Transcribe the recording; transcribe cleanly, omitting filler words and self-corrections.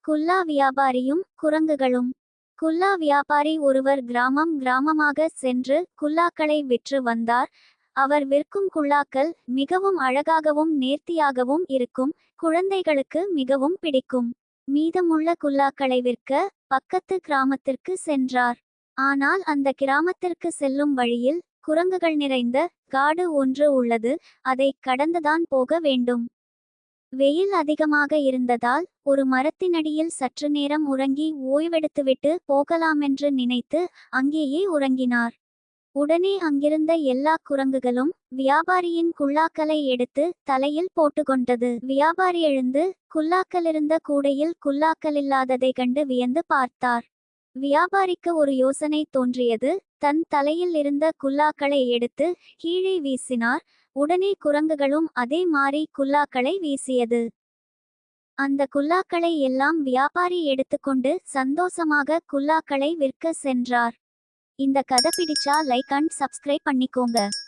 குல்லா வியாபாரியும் குரங்குகளும். குல்லா வியாபாரி ஒருவர் கிராமம் கிராமமாக சென்று குல்லாக்களை விற்று வந்தார். அவர் விற்கும் குல்லாக்கள் மிகவும் அழகாகவும் நேர்த்தியாகவும் இருக்கும். குழந்தைகளுக்கு மிகவும் பிடிக்கும். மீதமுள்ள குல்லாக்களை விற்க பக்கத்து கிராமத்திற்கு சென்றார். ஆனால் அந்த கிராமத்திற்கு செல்லும் வழியில் குரங்குகள் நிறைந்த காடு ஒன்று உள்ளது. அதை கடந்துதான் போக வேண்டும். வெயில் அதிகமாக இருந்ததால் ஒரு மரத்தினடியில் சற்று நேரம் உறங்கி ஓய்வெடுத்துவிட்டு போகலாமென்று நினைத்து அங்கேயே உறங்கினார். உடனே அங்கிருந்த எல்லா குரங்குகளும் வியாபாரியின் குல்லாக்களை எடுத்து தலையில் போட்டுக்கொண்டது. வியாபாரி எழுந்து குல்லாக்களிருந்த கூடையில் குல்லாக்களில்லாததை கண்டு வியந்து பார்த்தார். வியாபாரிக்கு ஒரு யோசனை தோன்றியது. தன் தலையில் இருந்த குல்லாக்களை எடுத்து கீழே வீசினார். உடனே குரங்குகளும் அதே மாறி குல்லாக்களை வீசியது. அந்த குல்லாக்களை எல்லாம் வியாபாரி எடுத்துக்கொண்டு சந்தோஷமாக குல்லாக்களை விற்க சென்றார். இந்த கதை பிடிச்சா லைக் அண்ட் சப்ஸ்கிரைப் பண்ணிக்கோங்க.